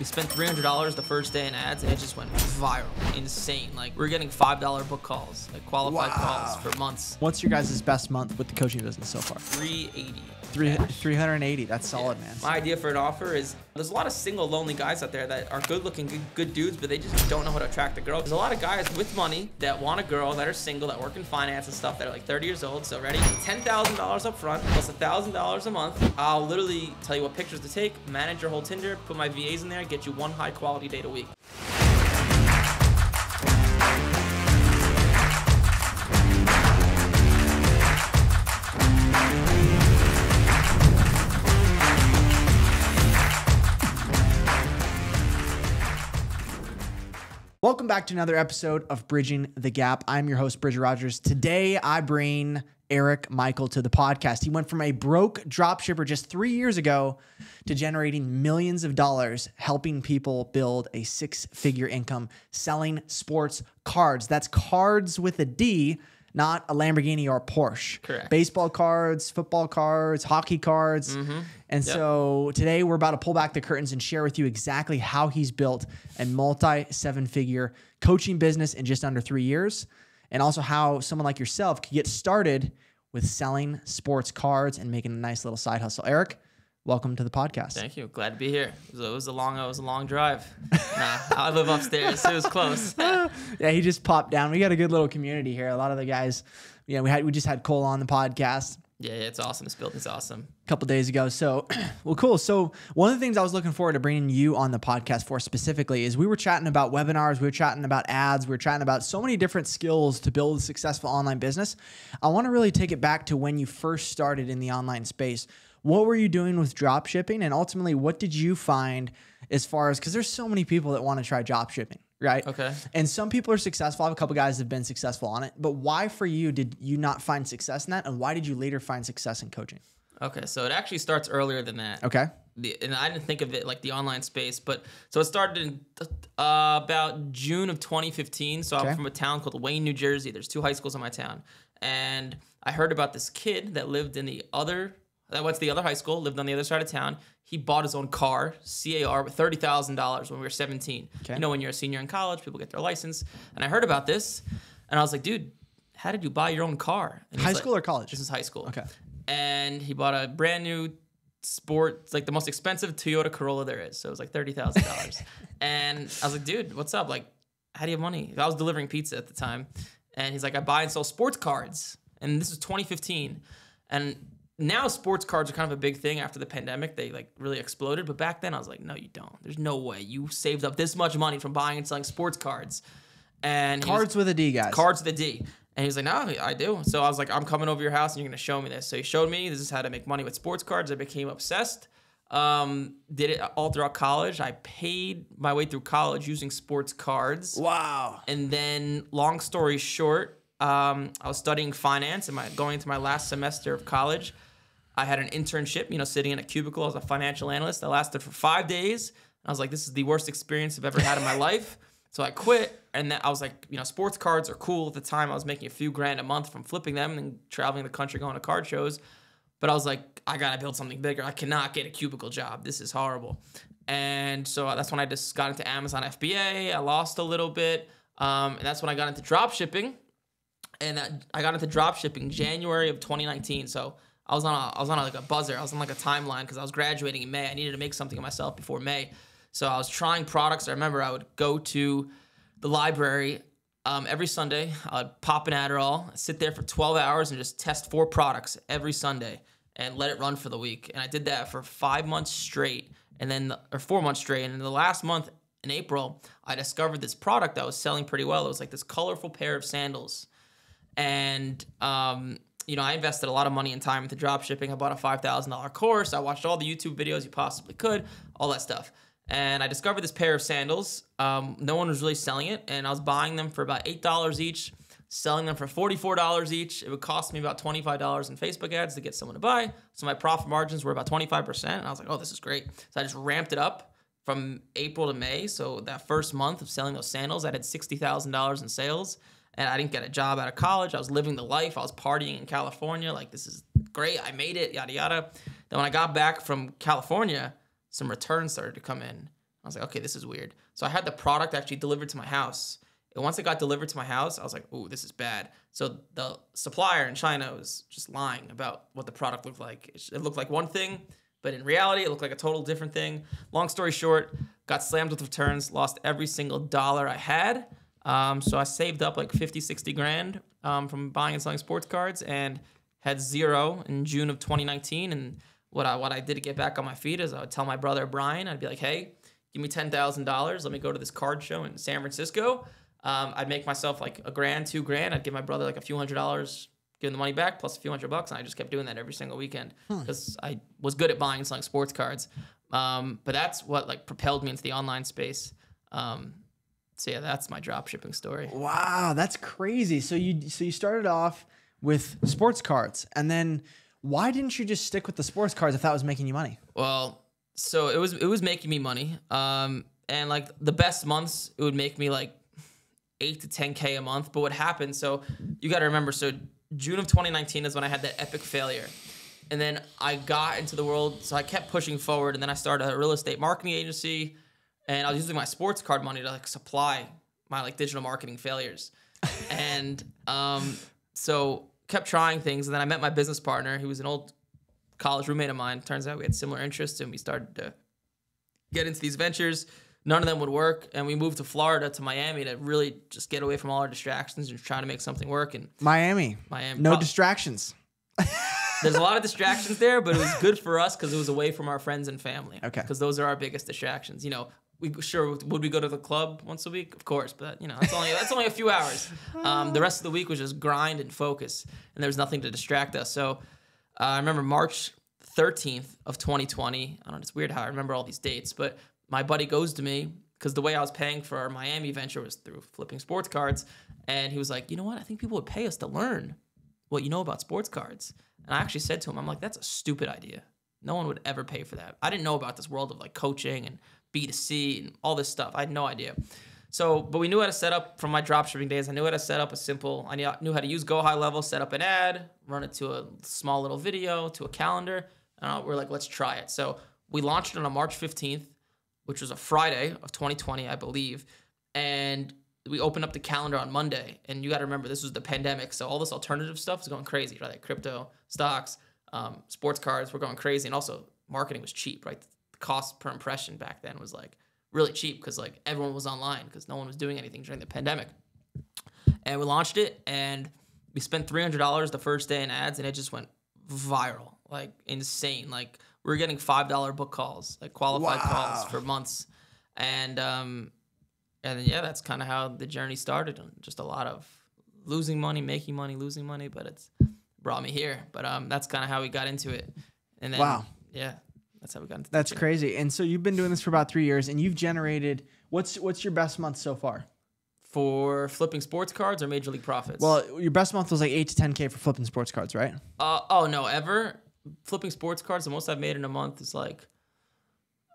We spent $300 the first day in ads, and it just went viral. Insane. Like, we're getting $5 book calls, like qualified calls for months. What's your guys' best month with the coaching business so far? 380. 380. That's solid, man. My idea for an offer is there's a lot of single, lonely guys out there that are good-looking, good dudes, but they just don't know how to attract a girl. There's a lot of guys with money that want a girl, that are single, that work in finance and stuff, that are like 30 years old. So ready? $10,000 up front plus $1,000 a month. I'll literally tell you what pictures to take, manage your whole Tinder, put my VAs in there, get you one high-quality date a week. Welcome back to another episode of Bridging the Gap. I'm your host, Bridger Rogers. Today, I bring Eric Michael to the podcast. He went from a broke dropshipper just 3 years ago to generating millions of dollars, helping people build a six-figure income selling sports cards. That's cards with a D, not a Lamborghini or a Porsche. Correct. Baseball cards, football cards, hockey cards. And so today we're about to pull back the curtains and share with you exactly how he's built a multi-seven-figure coaching business in just under 3 years, and also how someone like yourself could get started with selling sports cards and making a nice little side hustle. Eric, welcome to the podcast. Thank you. Glad to be here. It was a long drive. Nah, I live upstairs. It was close. Yeah, he just popped down. We got a good little community here. A lot of the guys, you know, we just had Cole on the podcast. Yeah, it's awesome. This building's awesome. A couple days ago. So, well, cool. So one of the things I was looking forward to bringing you on the podcast for specifically is we were chatting about webinars, we were chatting about ads, we were chatting about so many different skills to build a successful online business. I want to really take it back to when you first started in the online space. What were you doing with drop shipping? And ultimately, what did you find as far as, because there's so many people that want to try drop shipping, right? Okay. And some people are successful. I have a couple guys that have been successful on it. But why for you did you not find success in that? And why did you later find success in coaching? Okay, so it actually starts earlier than that. Okay. And I didn't think of it like the online space, but so it started in about June of 2015. So I'm from a town called Wayne, New Jersey. There's 2 high schools in my town. And I heard about this kid that lived in that went to the other high school, lived on the other side of town. He bought his own car, CAR, with $30,000 when we were 17. Okay. You know, when you're a senior in college, people get their license. And I heard about this, and I was like, dude, how did you buy your own car? High school or college? This is high school. Okay. And he bought a brand new sport, like the most expensive Toyota Corolla there is. So it was like $30,000. And I was like, dude, what's up? Like, how do you have money? I was delivering pizza at the time. And he's like, I buy and sell sports cards. And this was 2015. And now sports cards are kind of a big thing after the pandemic. They like really exploded. But back then I was like, no, you don't. There's no way. You saved up this much money from buying and selling sports cards. And cards with a D, guys. Cards with a D. And he was like, no, I do. So I was like, I'm coming over your house and you're going to show me this. So he showed me this is how to make money with sports cards. I became obsessed. Did it all throughout college. I paid my way through college using sports cards. Wow. And then long story short, I was studying finance and going into my last semester of college. I had an internship, you know, sitting in a cubicle as a financial analyst that lasted for 5 days. I was like, this is the worst experience I've ever had in my life. So I quit, and then I was like, you know, sports cards are cool. At the time, I was making a few grand a month from flipping them and traveling the country going to card shows. But I was like, I got to build something bigger. I cannot get a cubicle job. This is horrible. And so that's when I just got into Amazon FBA. I lost a little bit, and that's when I got into drop shipping. And I got into drop shipping January of 2019. So I was on like a buzzer. I was on like a timeline because I was graduating in May. I needed to make something of myself before May. So I was trying products. I remember I would go to the library every Sunday. I would pop an Adderall, sit there for 12 hours, and just test 4 products every Sunday and let it run for the week. And I did that for 5 months straight, or 4 months straight. And in the last month, in April, I discovered this product that was selling pretty well. It was like this colorful pair of sandals. And you know, I invested a lot of money and time into drop shipping. I bought a $5,000 course. I watched all the YouTube videos you possibly could, all that stuff. And I discovered this pair of sandals. No one was really selling it, and I was buying them for about $8 each, selling them for $44 each. It would cost me about $25 in Facebook ads to get someone to buy. So my profit margins were about 25%, and I was like, oh, this is great. So I just ramped it up from April to May. So that first month of selling those sandals, I had $60,000 in sales, and I didn't get a job out of college. I was living the life. I was partying in California. Like, this is great. I made it, yada, yada. Then when I got back from California, some returns started to come in. I was like, okay, this is weird. So I had the product actually delivered to my house. And once it got delivered to my house, I was like, ooh, this is bad. So the supplier in China was just lying about what the product looked like. It looked like one thing, but in reality, it looked like a total different thing. Long story short, got slammed with returns, lost every single dollar I had. So I saved up like 50, 60 grand from buying and selling sports cards and had zero in June of 2019. And what I did to get back on my feet is I would tell my brother, Brian, I'd be like, hey, give me $10,000. Let me go to this card show in San Francisco. I'd make myself like $1,000, $2,000. I'd give my brother like a few $100s, give him the money back plus a few $100, and I just kept doing that every single weekend because I was good at buying and selling sports cards. But that's what like propelled me into the online space. So yeah, that's my drop shipping story. Wow, that's crazy. So you started off with sports cards, and then why didn't you just stick with the sports cards if that was making you money? Well, so it was making me money. And like the best months, it would make me like 8 to 10K a month. But what happened, so you got to remember, so June of 2019 is when I had that epic failure. And then I got into the world, so I kept pushing forward, and then I started a real estate marketing agency, and I was using my sports card money to like supply my like digital marketing failures. And so kept trying things, and then I met my business partner, who was an old college roommate of mine. Turns out we had similar interests, and we started to get into these ventures. None of them would work, and we moved to Florida, to Miami, to really just get away from all our distractions and try to make something work. And Miami. No distractions. There's a lot of distractions there, but it was good for us because it was away from our friends and family. Okay. Because those are our biggest distractions. You know, would we go to the club once a week? Of course, but you know, that's only a few hours. The rest of the week was just grind and focus, and there was nothing to distract us. So I remember March 13th of 2020. I don't know, it's weird how I remember all these dates, but my buddy goes to me because the way I was paying for our Miami venture was through flipping sports cards, and he was like, you know what? I think people would pay us to learn what you know about sports cards. And I actually said to him, I'm like, that's a stupid idea. No one would ever pay for that. I didn't know about this world of like coaching and B2C and all this stuff. I had no idea. So, but we knew how to set up from my dropshipping days. I knew how to set up I knew how to use Go High Level, set up an ad, run it to a small little video, to a calendar. And we're like, let's try it. So we launched it on March 15th, which was a Friday of 2020, I believe. And we opened up the calendar on Monday. And you got to remember, this was the pandemic. So all this alternative stuff was going crazy, right? Like crypto, stocks, sports cards were going crazy. And also marketing was cheap, right? The cost per impression back then was like really cheap because like everyone was online because no one was doing anything during the pandemic. And we launched it, and we spent $300 the first day in ads, and it just went viral, like insane. Like we were getting $5 book calls, like qualified calls for months. And then, yeah, that's kind of how the journey started. Just a lot of losing money, making money, losing money, but it's brought me here. But that's kind of how we got into it. And then, yeah, that's how we got into it. That's crazy. And so you've been doing this for about 3 years, and you've generated, what's your best month so far? For flipping sports cards or Major League profits? Well, your best month was like 8 to 10K for flipping sports cards, right? Oh, no, ever. Flipping sports cards, the most I've made in a month is like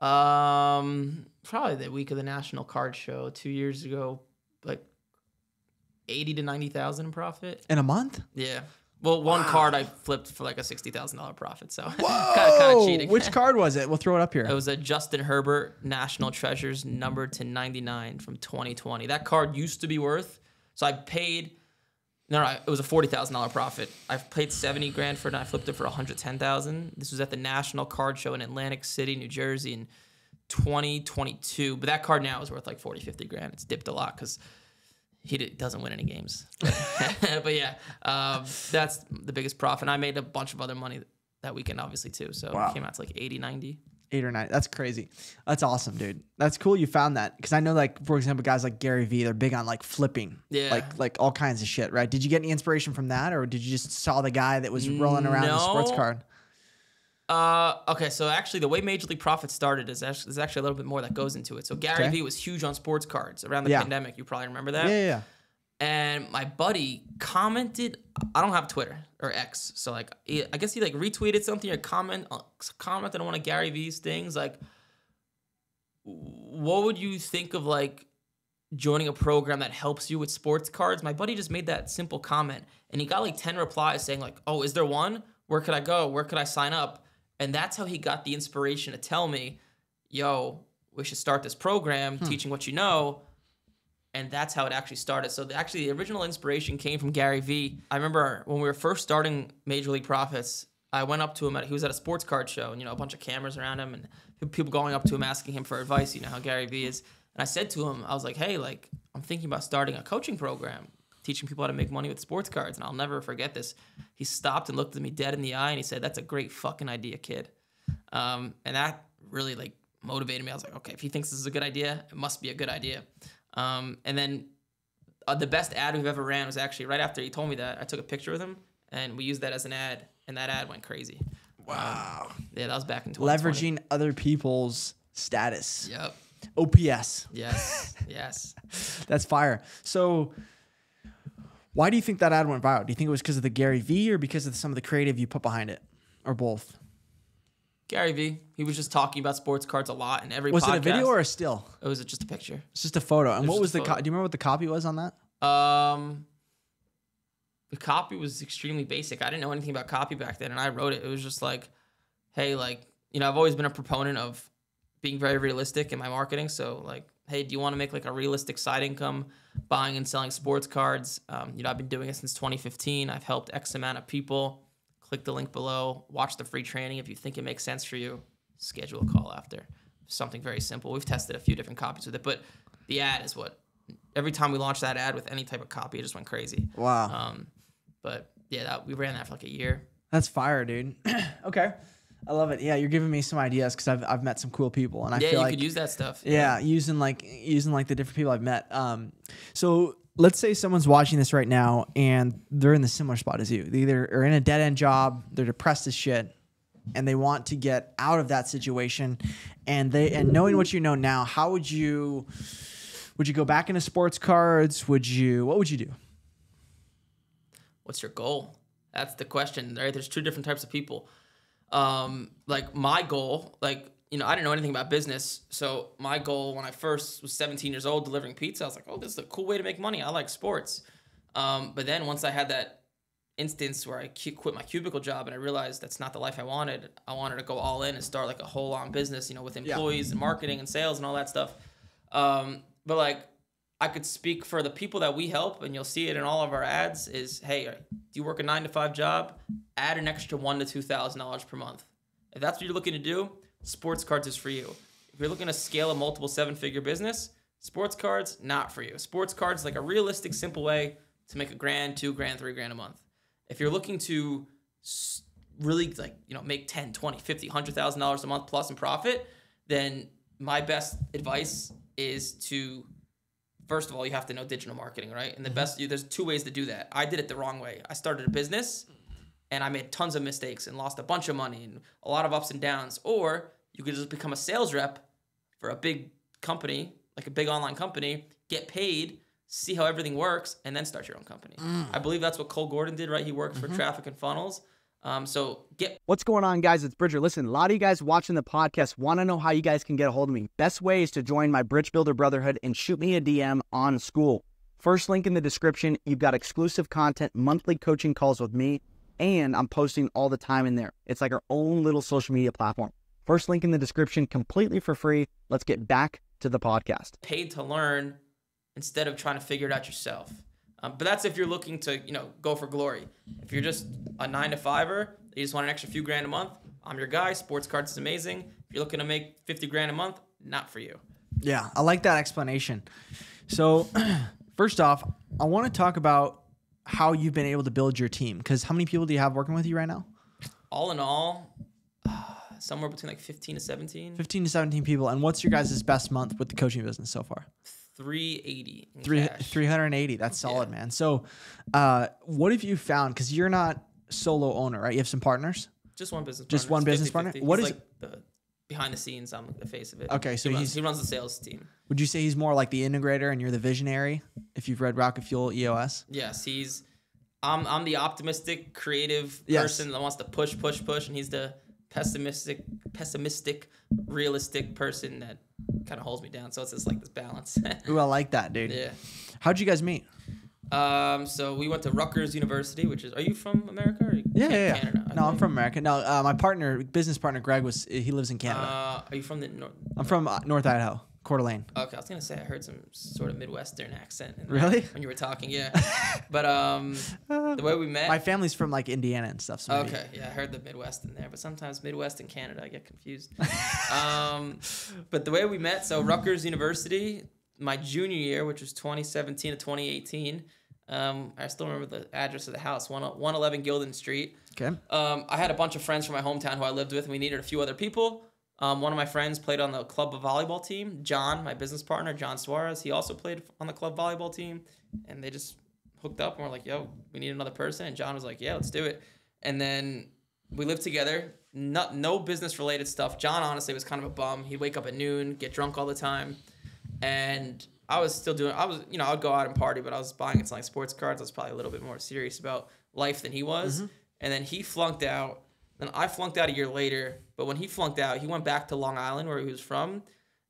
probably the week of the National Card Show 2 years ago, like 80 to 90,000 in profit. In a month? Yeah. Well, one card I flipped for like a $60,000 profit, so kind of cheating. Which card was it? We'll throw it up here. It was a Justin Herbert National Treasures numbered to 99 from 2020. That card used to be worth, so I paid, no, it was a $40,000 profit. I paid 70 grand for it, and I flipped it for 110,000. This was at the National Card Show in Atlantic City, New Jersey in 2022. But that card now is worth like 40, 50 grand. It's dipped a lot because he doesn't win any games. But yeah, that's the biggest profit. And I made a bunch of other money that weekend, obviously, too. So it came out to like 80, 90. 8 or 9. That's crazy. That's awesome, dude. That's cool you found that. Because I know, like, for example, guys like Gary Vee, they're big on like flipping. Yeah. Like all kinds of shit, right? Did you get any inspiration from that, or did you just saw the guy that was rolling around the sports card? Okay, so actually the way Major League Profits started is actually a little bit more that goes into it. So Gary Vee was huge on sports cards around the pandemic. You probably remember that. Yeah. And my buddy commented, I don't have Twitter or X, so like I guess he like retweeted something or commented on one of Gary Vee's things. Like, what would you think of like joining a program that helps you with sports cards? My buddy just made that simple comment, and he got like 10 replies saying like, oh, is there one? Where could I go? Where could I sign up? And that's how he got the inspiration to tell me, yo, we should start this program teaching what you know. And that's how it actually started. So the original inspiration came from Gary Vee. I remember when we were first starting Major League Profits, I went up to him. He was at a sports card show, and a bunch of cameras around him, and people going up to him asking him for advice. You know how Gary Vee is. And I said to him, I was like, hey, like, I'm thinking about starting a coaching program, teaching people how to make money with sports cards. And I'll never forget this. He stopped and looked at me dead in the eye, and he said, that's a great fucking idea, kid. And that really, like, motivated me. I was like, okay, if he thinks this is a good idea, it must be a good idea. And then the best ad we've ever ran was actually right after he told me that. I took a picture with him, and we used that as an ad, and that ad went crazy. Wow. Yeah, that was back in 2020. Leveraging other people's status. Yep. OPS. Yes. Yes. That's fire. So why do you think that ad went viral? Do you think it was because of the Gary Vee or because of some of the creative you put behind it, or both? Gary Vee. He was just talking about sports cards a lot in every podcast. Was it a video or a still? It was just a picture. It's just a photo. And what was the? Do you remember what the copy was on that? The copy was extremely basic. I didn't know anything about copy back then, and I wrote it. It was just like, hey, like, I've always been a proponent of being very realistic in my marketing. So, like, hey, do you want to make like a realistic side income buying and selling sports cards? I've been doing it since 2015. I've helped X amount of people. Click the link below. Watch the free training. If you think it makes sense for you, schedule a call after. Something very simple. We've tested a few different copies with it, but the ad is what. Every time we launched that ad with any type of copy, it just went crazy. Wow. But yeah, we ran that for like a year. That's fire, dude. Okay. I love it. Yeah, you're giving me some ideas because I've met some cool people, and I feel like you could use that stuff. Yeah, using like the different people I've met. So let's say someone's watching this right now and they're in the similar spot as you. They either are in a dead end job, they're depressed as shit, and they want to get out of that situation. And knowing what you know now, how would you go back into sports cards? What would you do? What's your goal? That's the question, right? There's two different types of people. Like my goal, like, I didn't know anything about business. So my goal when I first was 17 years old delivering pizza, I was like, oh, this is a cool way to make money. I like sports. But then once I had that instance where I quit my cubicle job and I realized that's not the life I wanted to go all in and start like a whole on business, with employees and marketing and sales and all that stuff. But like, I could speak for the people that we help, and you'll see it in all of our ads, is, hey, do you work a 9-to-5 job? Add an extra $1,000 to $2,000 per month. If that's what you're looking to do, sports cards is for you. If you're looking to scale a multiple 7-figure business, sports cards, not for you. Sports cards is like a realistic, simple way to make $1,000, $2,000, $3,000 a month. If you're looking to really make $10,000, $20,000, $50,000, $100,000 a month plus in profit, then my best advice is to, first of all, you have to know digital marketing, right? And there's 2 ways to do that. I did it the wrong way. I started a business and I made tons of mistakes and lost a bunch of money and a lot of ups and downs. Or you could just become a sales rep for a big company, like a big online company, get paid, see how everything works, and then start your own company. I believe that's what Cole Gordon did, right? He worked for Traffic and Funnels. What's going on, guys? It's Bridger. Listen, a lot of you guys watching the podcast want to know how you guys can get a hold of me. Best way is to join my Bridge Builder Brotherhood and shoot me a DM on school. First link in the description. You've got exclusive content, monthly coaching calls with me, and I'm posting all the time in there. It's like our own little social media platform. First link in the description, completely for free. Let's get back to the podcast. Paid to learn instead of trying to figure it out yourself. But that's if you're looking to, go for glory. If you're just a 9-to-5er, you just want an extra few grand a month, I'm your guy. Sports cards is amazing. If you're looking to make $50,000 a month, not for you. Yeah, I like that explanation. So first off, I want to talk about how you've been able to build your team. Because how many people do you have working with you right now? All in all, somewhere between like 15 to 17. 15 to 17 people. And what's your guys' best month with the coaching business so far? 380. 380. That's solid, man. So what have you found? Because you're not solo owner, right? You have some partners? Just one business partner. Just one business partner? What is like the behind the scenes? I'm the face of it. Okay, so he runs the sales team. Would you say he's more like the integrator and you're the visionary? If you've read Rocket Fuel EOS? Yes, I'm the optimistic, creative person that wants to push, and he's the pessimistic, realistic person that kind of holds me down. So it's just like this balance. Ooh, I like that, dude. Yeah. How'd you guys meet? So we went to Rutgers University, which is. Are you from America? Or Yeah. Canada? No, I'm from America. No, my business partner Greg he lives in Canada. Are you from the north? I'm from North Idaho, Coeur d'Alene. Okay, I was gonna say I heard some sort of Midwestern accent. Really? When you were talking, yeah. But the way we met. My family's from like Indiana and stuff. So okay, yeah, I heard the Midwest in there, but sometimes Midwest and Canada, I get confused. But the way we met, so Rutgers University, my junior year, which was 2017 to 2018. I still remember the address of the house, 111 Gilden Street. Okay. I had a bunch of friends from my hometown who I lived with, and we needed a few other people. One of my friends played on the club volleyball team. John, my business partner, John Suarez, he also played on the club volleyball team. And they just hooked up and were like, yo, we need another person. And John was like, yeah, let's do it. And then we lived together. No business-related stuff. John, honestly, was kind of a bum. He'd wake up at noon, get drunk all the time. And I was still doing, I would go out and party, but I was buying and selling sports cards. I was probably a little bit more serious about life than he was. Mm-hmm. And then he flunked out. Then I flunked out a year later. But when he flunked out, he went back to Long Island, where he was from,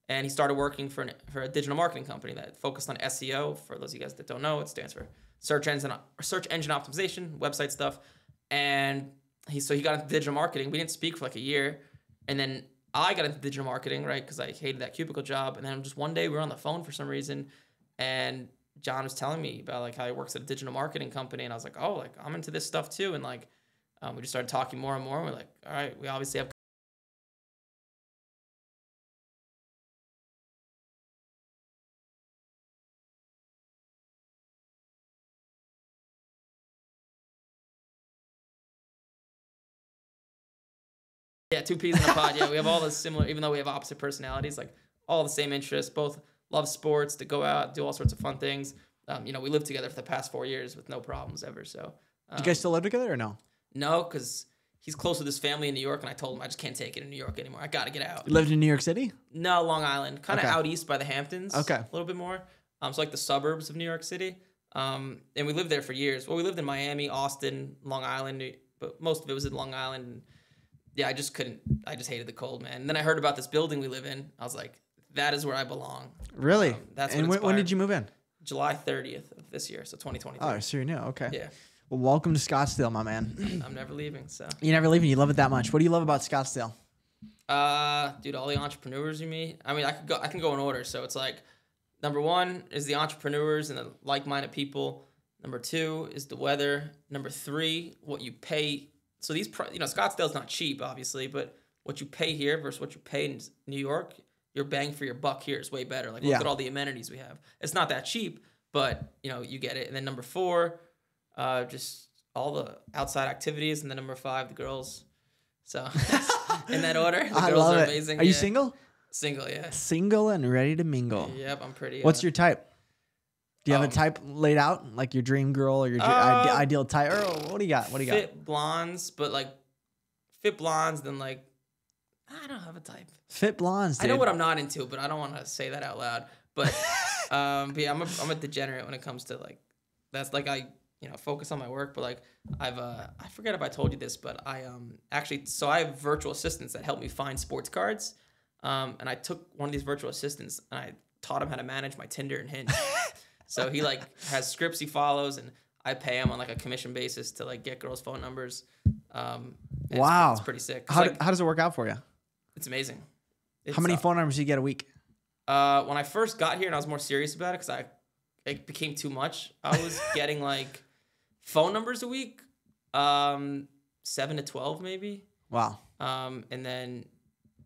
and he started working for a digital marketing company that focused on SEO. For those of you guys that don't know, it stands for search engine optimization, website stuff. And he got into digital marketing. We didn't speak for like a year. And then I got into digital marketing, right, because I hated that cubicle job. And then just one day we were on the phone for some reason, and John was telling me about like how he works at a digital marketing company, and I was like, oh, like I'm into this stuff too. And like we just started talking more and more. And we're like, all right, we obviously have. Yeah, two peas in a pod. Yeah, we have all the similar, even though we have opposite personalities, like all the same interests. Both love sports, to go out, do all sorts of fun things. We lived together for the past 4 years with no problems ever. So, do you guys still live together or no? No, because he's close with his family in New York, and I told him I just can't take it in New York anymore. I got to get out. You lived in New York City? No, Long Island, kind of out east by the Hamptons. Okay, a little bit more. So like the suburbs of New York City. And we lived there for years. Well, we lived in Miami, Austin, Long Island, but most of it was in Long Island. Yeah, I just couldn't. I just hated the cold, man. And then I heard about this building we live in. I was like, that is where I belong. Really? That's and when did you move in? July 30th of this year, so 2023. Oh, so you're new. Okay. Yeah. Well, welcome to Scottsdale, my man. I'm never leaving. So. You're never leaving. You love it that much. What do you love about Scottsdale? Dude, all the entrepreneurs you meet. I mean, I can go in order. So it's like, number one is the entrepreneurs and the like-minded people. Number two is the weather. Number three, what you pay. So Scottsdale's not cheap, obviously, but what you pay here versus what you pay in New York, your bang for your buck here is way better. Like, look at all the amenities we have. It's not that cheap, but, you get it. And then number four, just all the outside activities. And then number five, the girls. So, in that order, the girls are amazing. Are you single? Single, yeah. Single and ready to mingle. Yep, I'm pretty. What's your type? Do you have a type laid out, like your dream girl or your ideal type? Or what do you got? Fit blondes, but like fit blondes, then like I don't have a type. Fit blondes, dude. I know what I'm not into, but I don't want to say that out loud. But yeah, I'm a degenerate when it comes to like that's like I focus on my work, but like I forget if I told you this, but I I have virtual assistants that help me find sports cards, and I took one of these virtual assistants and I taught him how to manage my Tinder and Hinge. So he like has scripts he follows, and I pay him on like a commission basis to like get girls' phone numbers. Wow, it's pretty sick. How does it work out for you? It's amazing. How many phone numbers do you get a week? When I first got here and I was more serious about it because it became too much. I was getting like phone numbers a week, 7 to 12 maybe. Wow. And then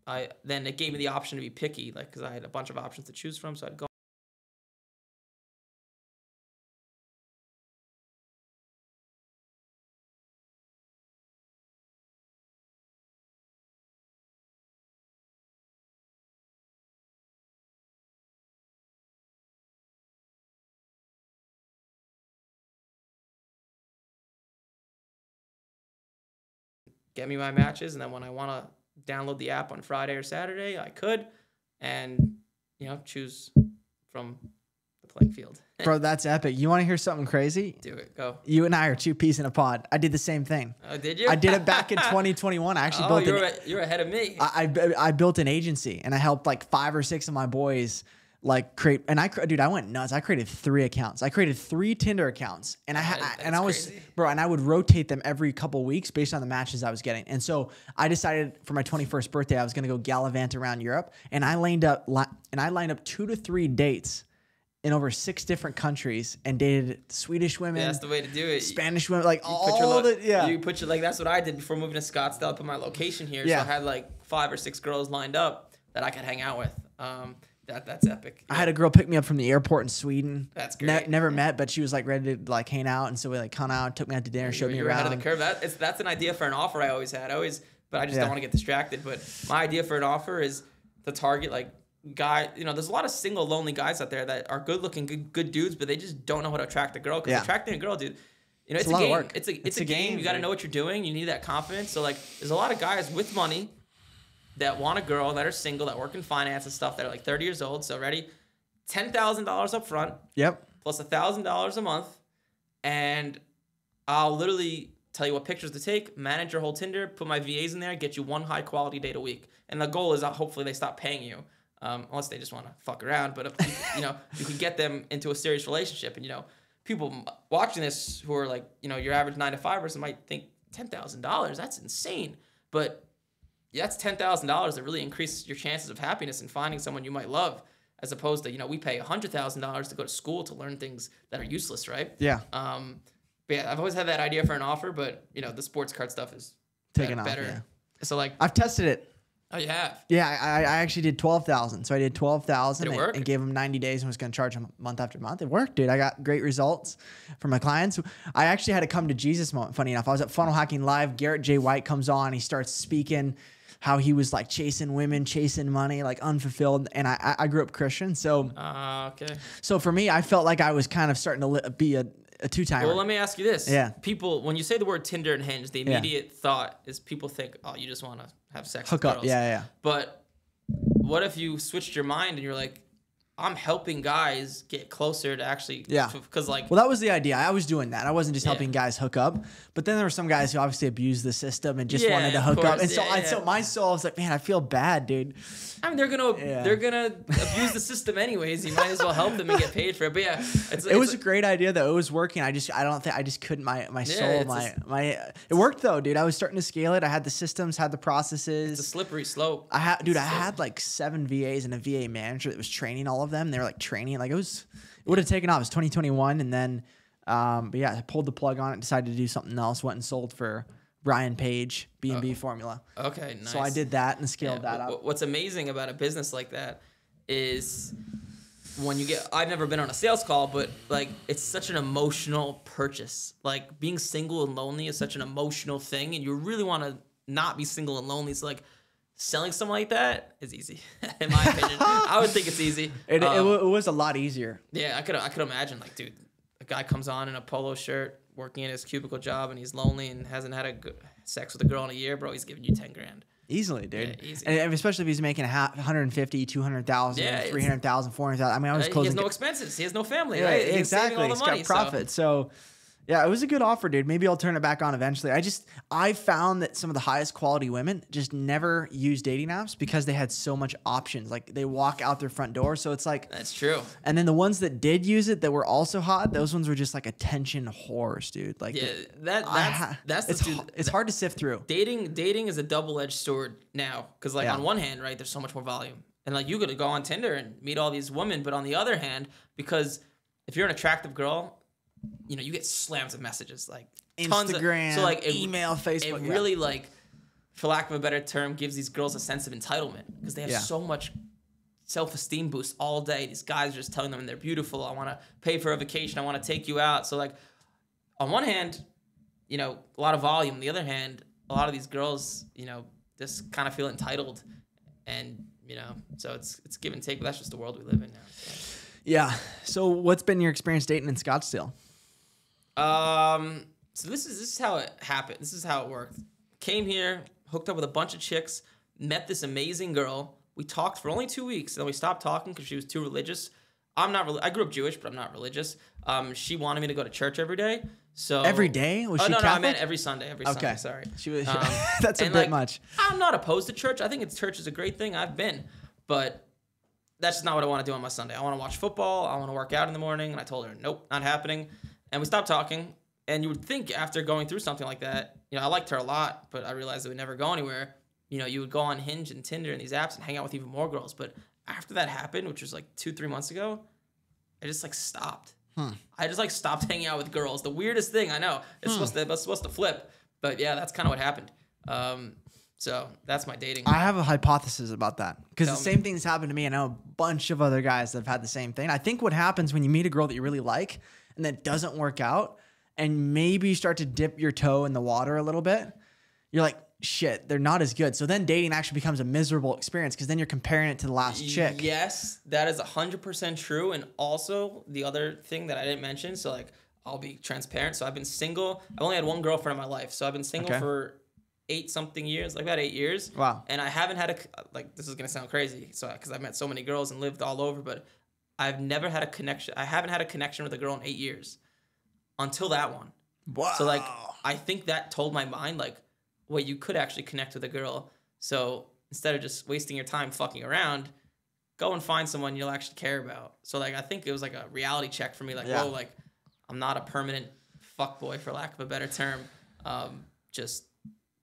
it gave me the option to be picky, like because I had a bunch of options to choose from, so I'd go. Get me my matches, and then when I want to download the app on Friday or Saturday, I could, and choose from the playing field. Bro, that's epic. You want to hear something crazy? Do it. Go. You and I are two peas in a pod. I did the same thing. Oh, did you? I did it back in 2021. I actually you're ahead of me. I built an agency, and I helped like 5 or 6 of my boys like I went nuts. I created 3 accounts. I created 3 Tinder accounts, and I was crazy. Bro, and I would rotate them every couple weeks based on the matches I was getting. And so I decided for my 21st birthday, I was going to go gallivant around Europe, and I lined up 2 to 3 dates in over 6 different countries and dated Swedish women. Yeah, that's the way to do it. Spanish women, like You put your, like, that's what I did before moving to Scottsdale. I put my location here. So I had like 5 or 6 girls lined up that I could hang out with. That's epic. I had a girl pick me up from the airport in Sweden. That's great. Never met, but she was like ready to like hang out, and so we like hung out, took me out to dinner, showed me around. Ahead of the curve. That's an idea for an offer I always had. But I just don't want to get distracted. But my idea for an offer is to target like guy. You know, there's a lot of single, lonely guys out there that are good looking, good dudes, but they just don't know how to attract a girl. Because attracting a girl, dude, you know, it's a game. Work. It's a game. You got to know what you're doing. You need that confidence. So like, there's a lot of guys with money that want a girl, that are single, that work in finance and stuff, that are like 30 years old. So ready, $10,000 up front. Yep. Plus $1,000 a month, and I'll literally tell you what pictures to take, manage your whole Tinder, put my VAs in there, get you 1 high quality date a week. And the goal is that hopefully they stop paying you, unless they just want to fuck around. But if, you know, you can get them into a serious relationship. And you know, people watching this who are like, you know, your average 9 to 5 person might think $10,000, that's insane. But that's $10,000 that really increases your chances of happiness and finding someone you might love, as opposed to, you know, we pay $100,000 to go to school to learn things that are useless, right? Yeah. But yeah, I've always had that idea for an offer, but you know, the sports card stuff is taken better. Yeah. So like, I've tested it. Oh, you have? Yeah, I actually did 12,000. So I did 12,000 and gave them 90 days and was going to charge them month after month. It worked, dude. I got great results from my clients. I actually had a come to Jesus moment. Funny enough, I was at Funnel Hacking Live. Garrett J. White comes on. He starts speaking how he was like chasing women, chasing money, like unfulfilled. And I grew up Christian. So, okay. So for me, I felt like I was kind of starting to be a 2-timer. Well, let me ask you this. Yeah. People, when you say the word Tinder and Hinge, the immediate thought is people think, oh, you just want to have sex with girls. Yeah. But what if you switched your mind and you're like, I'm helping guys get closer to actually, because like, well, that was the idea. I was doing that. I wasn't just helping guys hook up, but then there were some guys who obviously abused the system and just wanted to hook up. And so my soul was like, man, I feel bad, dude. I mean, they're gonna abuse the system anyways. You might as well help them and get paid for it. But yeah, it was a great idea though. It was working. I just couldn't. My soul, it worked though, dude. I was starting to scale it. I had the systems, had the processes. It's a slippery slope. I had like 7 VAs and a VA manager that was training all of them. They were like training. Like it would have taken off. It was 2021, and then, but yeah, I pulled the plug on it. Decided to do something else. Went and sold for Brian Page, B&B formula. Okay, nice. So I did that and scaled that up. What's amazing about a business like that is when you get, I've never been on a sales call, but like it's such an emotional purchase. Like being single and lonely is such an emotional thing, and you really want to not be single and lonely. So like selling something like that is easy, in my opinion. I would think it's easy. It was a lot easier. Yeah, I could imagine, like, dude, a guy comes on in a polo shirt, working in his cubicle job, and he's lonely and hasn't had sex with a girl in a year, bro. He's giving you 10 grand. Easily, dude. Yeah, easy. And especially if he's making 150, 200,000, 300,000, 400,000. I mean, I was closing. He has no expenses. He has no family, right? Exactly. He's saving all the money, got profit. So yeah, it was a good offer, dude. Maybe I'll turn it back on eventually. I found that some of the highest quality women just never use dating apps because they had so much options. Like they walk out their front door. So it's like, that's true. And then the ones that did use it that were also hot, those ones were just like attention whores, dude. Like it's hard to sift through. Dating is a double-edged sword now. Cause like on one hand, right, there's so much more volume. And like you could go on Tinder and meet all these women, but on the other hand, because if you're an attractive girl, you know, you get slams of messages, like Instagram, so like email, Facebook. It really, like, for lack of a better term, gives these girls a sense of entitlement because they have so much self-esteem boost all day. These guys are just telling them they're beautiful. I want to pay for a vacation. I want to take you out. So like, on one hand, you know, a lot of volume. On the other hand, a lot of these girls, you know, just kind of feel entitled, and you know, so it's give and take. But that's just the world we live in now. So. Yeah. So what's been your experience dating in Scottsdale? So this is how it happened. This is how it worked. Came here, hooked up with a bunch of chicks, met this amazing girl. We talked for only 2 weeks, and then we stopped talking because she was too religious. I grew up Jewish, but I'm not religious. She wanted me to go to church every day. So every day? Was she Catholic? No, I meant every Sunday. Sunday, sorry. She was. That's a bit much. I'm not opposed to church. I think church is a great thing. I've been, but that's just not what I want to do on my Sunday. I want to watch football. I want to work out in the morning. And I told her, nope, not happening. And we stopped talking. And you would think after going through something like that, you know, I liked her a lot, but I realized it would never go anywhere. You know, you would go on Hinge and Tinder and these apps and hang out with even more girls. But after that happened, which was like 2-3 months ago, I just like stopped. I just like stopped hanging out with girls. The weirdest thing, I know. It's supposed to flip. But yeah, that's kind of what happened. So that's my dating. I have a hypothesis about that because the same thing's happened to me. I know a bunch of other guys that have had the same thing. I think what happens when you meet a girl that you really like and that doesn't work out and maybe you start to dip your toe in the water a little bit, you're like, shit, they're not as good. So then dating actually becomes a miserable experience because then you're comparing it to the last chick. Yes, that is 100% true. And also the other thing that I didn't mention, so like I'll be transparent. So I've been single. I've only had one girlfriend in my life. So I've been single for 8-something years, like about 8 years. Wow. And I haven't had like, this is going to sound crazy. So, cause I've met so many girls and lived all over, but I've never had a connection. I haven't had a connection with a girl in 8 years until that one. Wow. So like, I think that told my mind, like, well, you could actually connect with a girl. So instead of just wasting your time fucking around, go and find someone you'll actually care about. So like, I think it was like a reality check for me. Like, whoa, like I'm not a permanent fuckboy for lack of a better term. Just,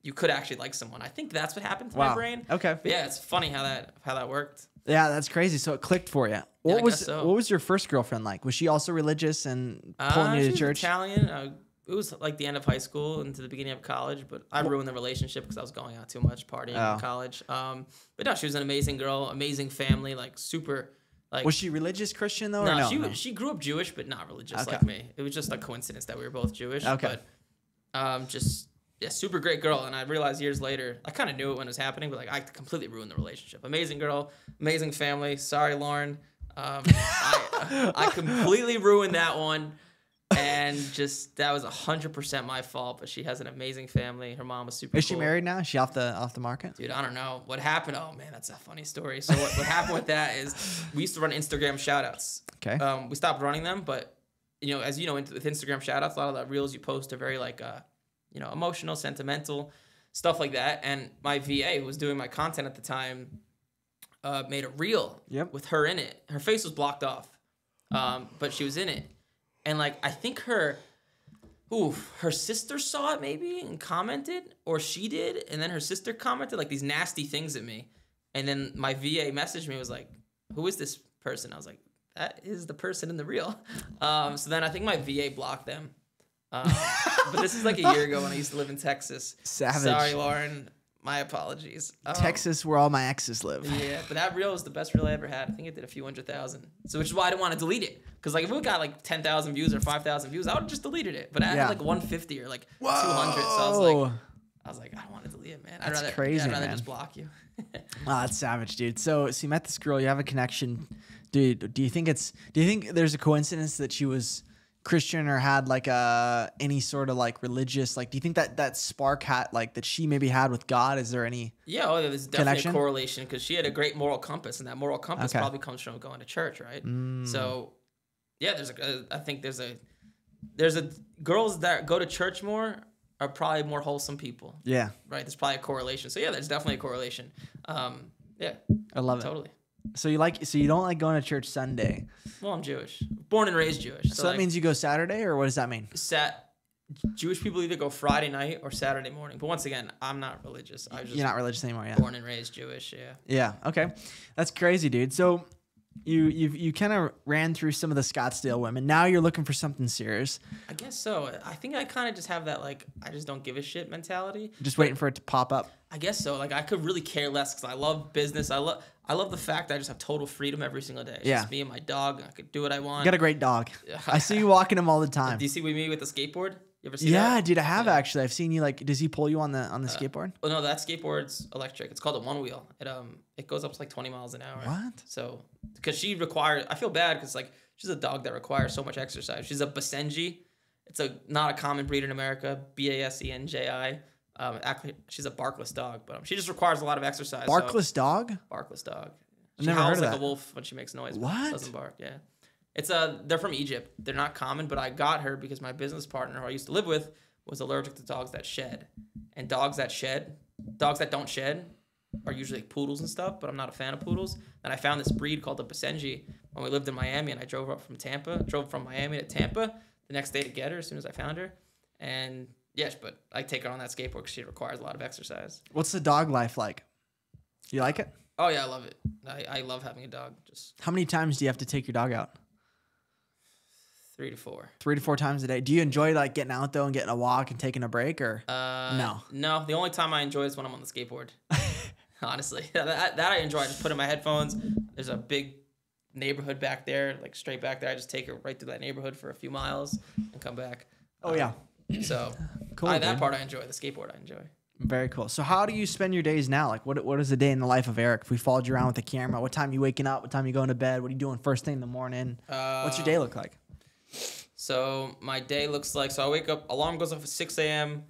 you could actually like someone. I think that's what happened to my brain. Okay. But yeah, it's funny how that worked. Yeah, that's crazy. So it clicked for you. What was your first girlfriend like? Was she also religious and pulling you to church? She was Italian. It was like the end of high school into the beginning of college, but I ruined the relationship because I was going out too much, partying in college. But no, she was an amazing girl, amazing family, like super. Like, was she religious Christian though? No, she grew up Jewish, but not religious like me. It was just a coincidence that we were both Jewish. Okay. But super great girl. And I realized years later, I kind of knew it when it was happening, but like I completely ruined the relationship. Amazing girl, amazing family. Sorry, Lauren. I completely ruined that one. And just that was 100% my fault. But she has an amazing family. Her mom was super. Is she married now? Is she off the market? Dude, I don't know what happened. Oh man, that's a funny story. So what happened with that is we used to run Instagram shoutouts. Okay. We stopped running them, but you know, as you know, with Instagram shoutouts, a lot of the reels you post are very like emotional, sentimental, stuff like that. And my VA, who was doing my content at the time, made a reel with her in it. Her face was blocked off, but she was in it. And like, I think her sister saw it maybe and commented, or she did, and then her sister commented like these nasty things at me. And then my VA messaged me, was like, who is this person? I was like, that is the person in the reel. So then I think my VA blocked them. But this is like a year ago when I used to live in Texas. Savage. Sorry, Lauren. My apologies. Texas, where all my exes live. Yeah, but that reel was the best reel I ever had. I think it did a few 100,000. So which is why I didn't want to delete it. Because like if it got like 10,000 views or 5,000 views, I would have just deleted it. But I had like 150 or like 200. So I was like, I don't want to delete it, man. That's crazy, I'd rather man. just block you. Oh, that's savage, dude. So you met this girl, you have a connection. Dude, do you think there's a coincidence that she was Christian or had like any sort of like religious, like do you think that spark that she maybe had with God, is there any there's definitely connection? A correlation because she had a great moral compass, and that moral compass probably comes from going to church, right? So yeah, I think there's a girls that go to church more are probably more wholesome people. Yeah. Right? There's probably a correlation. So yeah, there's definitely a correlation. Yeah. I love it. Totally. So you don't like going to church Sunday? Well, I'm Jewish. Born and raised Jewish. So that means you go Saturday, or what does that mean? Jewish people either go Friday night or Saturday morning. But once again, I'm not religious. You're not religious anymore, yeah. Born and raised Jewish, yeah. Yeah, okay. That's crazy, dude. So you kind of ran through some of the Scottsdale women. Now you're looking for something serious. I guess so. I think I kind of just have that like I just don't give a shit mentality. Just waiting for it to pop up. I guess so. Like I could really care less because I love business. I love the fact that I just have total freedom every single day. It's just me and my dog. I could do what I want. You got a great dog. I see you walking him all the time. Do you see me with the skateboard? You ever see that? Yeah, dude, I have actually. I've seen you like. Does he pull you on the skateboard? Well, no, that skateboard's electric. It's called a one wheel. It goes up to like 20 miles an hour. What? So because she requires, I feel bad because like she's a dog that requires so much exercise. She's a Basenji. It's not a common breed in America. Basenji. Actually, she's a barkless dog, but she just requires a lot of exercise. Barkless dog? Barkless dog. I've She never heard howls of like that. a wolf when she makes noise. What? But doesn't bark. Yeah. They're from Egypt. They're not common, but I got her because my business partner who I used to live with was allergic to dogs that shed. And dogs that don't shed, are usually like poodles and stuff, but I'm not a fan of poodles. And I found this breed called the Basenji when we lived in Miami, and I drove from Miami to Tampa the next day to get her as soon as I found her. And yes, but I take her on that skateboard because she requires a lot of exercise. What's the dog life like? You like it? Oh yeah, I love it. I love having a dog. Just How many times do you have to take your dog out? 3 to 4. 3 to 4 times a day. Do you enjoy like getting out though and getting a walk and taking a break, or no? No, the only time I enjoy is when I'm on the skateboard. Honestly, that I enjoy. I just put in my headphones. There's a big neighborhood back there, like straight back there. I just take it right through that neighborhood for a few miles and come back. Oh yeah. So Cool, that part I enjoy. The skateboard I enjoy. Very cool. So how do you spend your days now? Like what is a day in the life of Eric? If we followed you around with the camera, what time you waking up? What time you going to bed? What are you doing first thing in the morning? What's your day look like? So my day looks like, so I wake up, alarm goes off at 6 a.m.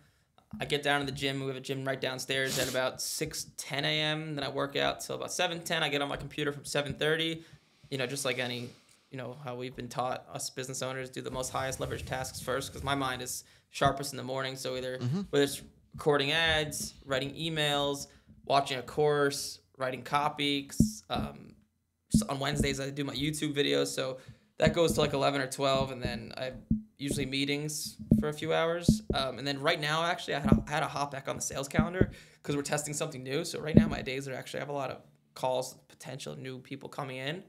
I get down to the gym. We have a gym right downstairs at about 6:10 a.m. Then I work out till about 7:10. I get on my computer from 7:30. You know, just like any, you know, how we've been taught, us business owners do the most highest leverage tasks first, because my mind is sharpest in the morning. So whether it's recording ads, writing emails, watching a course, writing copy. So on Wednesdays I do my YouTube videos. So that goes to like 11 or 12, and then I usually meetings for a few hours. And then right now, actually, I had to hop back on the sales calendar because we're testing something new. So right now, my days are actually, I have a lot of calls, potential new people coming in.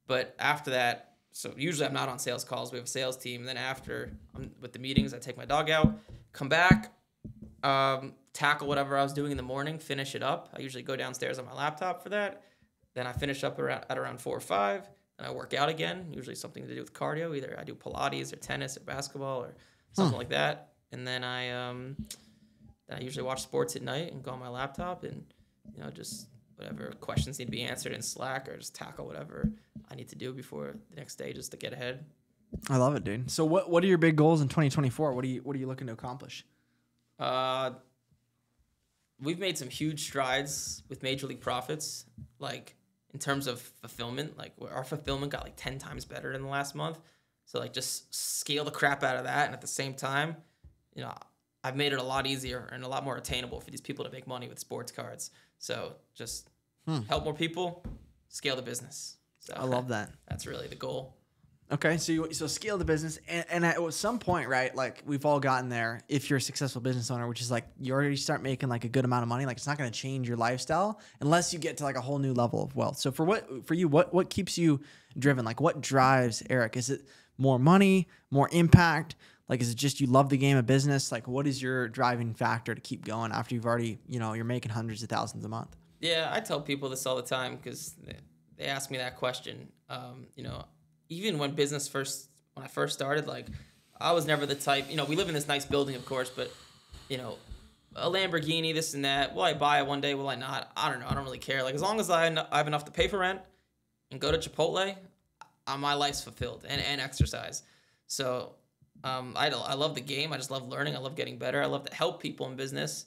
But after that, so usually I'm not on sales calls. We have a sales team. And then after I'm with the meetings, I take my dog out, come back, tackle whatever I was doing in the morning, finish it up. I usually go downstairs on my laptop for that. Then I finish up at around 4 or 5. And I work out again, usually something to do with cardio. Either I do Pilates or tennis or basketball or something like that. And then I usually watch sports at night and go on my laptop and, you know, just whatever questions need to be answered in Slack, or just tackle whatever I need to do before the next day just to get ahead. I love it, dude. So what are your big goals in 2024? What are you looking to accomplish? We've made some huge strides with Major League Profits, like in terms of fulfillment. Like our fulfillment got like 10 times better in the last month. So like just scale the crap out of that. And at the same time, you know, I've made it a lot easier and a lot more attainable for these people to make money with sports cards. So just help more people, scale the business. So I love that. That's really the goal. Okay, so scale the business, and at some point, right? Like we've all gotten there. If you're a successful business owner, which is like you already start making like a good amount of money, like it's not going to change your lifestyle unless you get to like a whole new level of wealth. So for you, what keeps you driven? Like what drives Eric? Is it more money, more impact? Like is it just you love the game of business? Like what is your driving factor to keep going after you've already, you know, you're making hundreds of thousands a month? Yeah, I tell people this all the time because they ask me that question. You know. Even when I first started, like I was never the type, you know, we live in this nice building, of course, but you know, a Lamborghini, this and that, will I buy it one day? Will I not? I don't know. I don't really care. Like as long as I have enough to pay for rent and go to Chipotle, my life's fulfilled and exercise. So I love the game. I just love learning. I love getting better. I love to help people in business.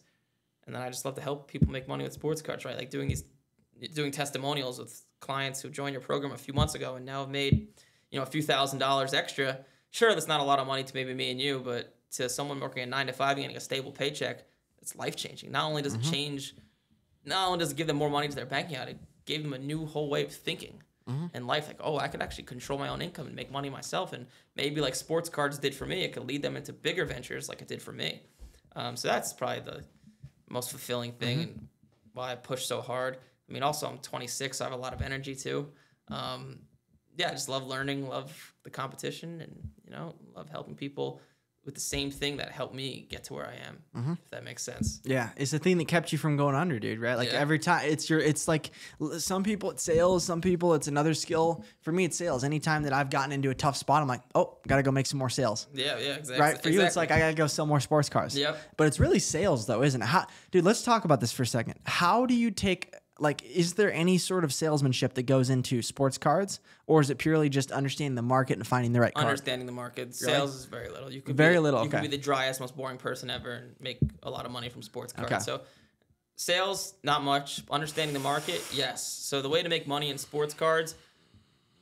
And then I just love to help people make money with sports cards, right? Like doing testimonials with clients who joined your program a few months ago and now have made, you know, a few $1,000s extra. Sure, that's not a lot of money to maybe me and you, but to someone working a 9 to 5 and getting a stable paycheck, it's life-changing. Not only does it change, not only does it give them more money to their bank account, it gave them a new whole way of thinking in life. Like, oh, I could actually control my own income and make money myself. And maybe like sports cards did for me, it could lead them into bigger ventures like it did for me. So that's probably the most fulfilling thing and why I push so hard. I mean, also I'm 26, so I have a lot of energy too. Yeah, I just love learning, love the competition, and, you know, love helping people with the same thing that helped me get to where I am, if that makes sense. Yeah, it's the thing that kept you from going under, dude, right? Like every time it's like some people it's sales, some people it's another skill. For me, it's sales. Anytime that I've gotten into a tough spot, I'm like, oh, got to go make some more sales. Yeah, exactly. Right? For you, it's like, I got to go sell more sports cars. Yep. But it's really sales though, isn't it? Dude, let's talk about this for a second. How do you take... Like, is there any sort of salesmanship that goes into sports cards, or is it purely just understanding the market and finding the right card? Understanding the market. Sales is very little. You could You could be the driest, most boring person ever and make a lot of money from sports cards. Okay. So sales, not much. Understanding the market, yes. So the way to make money in sports cards,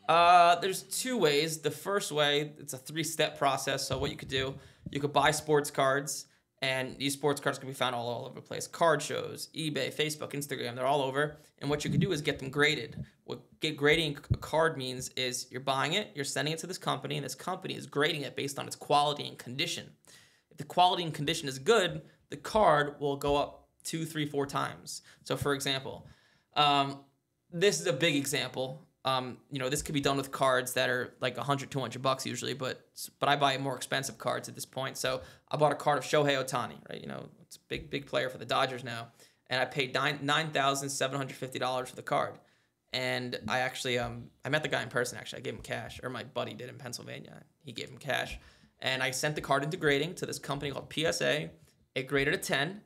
there's 2 ways. The first way, it's a 3-step process. So what you could do, you could buy sports cards And these sports cards can be found all over the place. Card shows, eBay, Facebook, Instagram, they're all over. And what you can do is get them graded. What grading a card means is you're buying it, you're sending it to this company, and this company is grading it based on its quality and condition. If the quality and condition is good, the card will go up 2, 3, 4 times. So for example, this is a big example. This could be done with cards that are like $100, $200 usually, but I buy more expensive cards at this point. So I bought a card of Shohei Ohtani, right? It's a big player for the Dodgers now, and I paid $9,750 for the card. And I actually I met the guy in person. Actually, I gave him cash, or my buddy did in Pennsylvania. He gave him cash, and I sent the card into grading to this company called PSA. It graded a 10,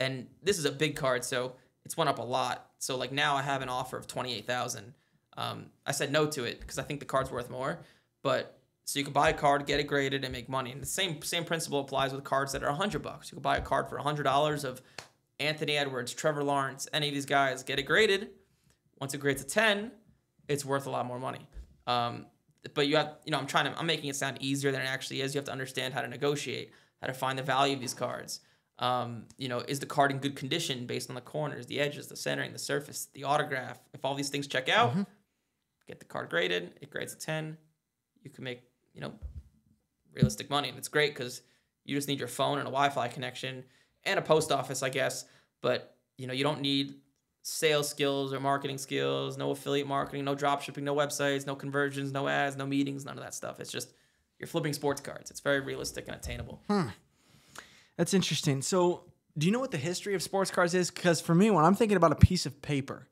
and this is a big card, so it's went up a lot. So like now I have an offer of $28,000. I said no to it because I think the card's worth more. But so you can buy a card, get it graded, and make money. And the same principle applies with cards that are $100. You can buy a card for $100 of Anthony Edwards, Trevor Lawrence, any of these guys, get it graded. Once it grades a 10, it's worth a lot more money. But you have, I'm making it sound easier than it actually is. You have to understand how to negotiate, how to find the value of these cards. Is the card in good condition based on the corners, the edges, the centering, the surface, the autograph? If all these things check out, get the card graded. It grades a 10. You can make, realistic money. And it's great because you just need your phone and a Wi-Fi connection and a post office, I guess. But, you don't need sales skills or marketing skills, no affiliate marketing, no drop shipping, no websites, no conversions, no ads, no meetings, none of that stuff. It's just you're flipping sports cards. It's very realistic and attainable. That's interesting. So do you know what the history of sports cards is? Because for me, when I'm thinking about a piece of paper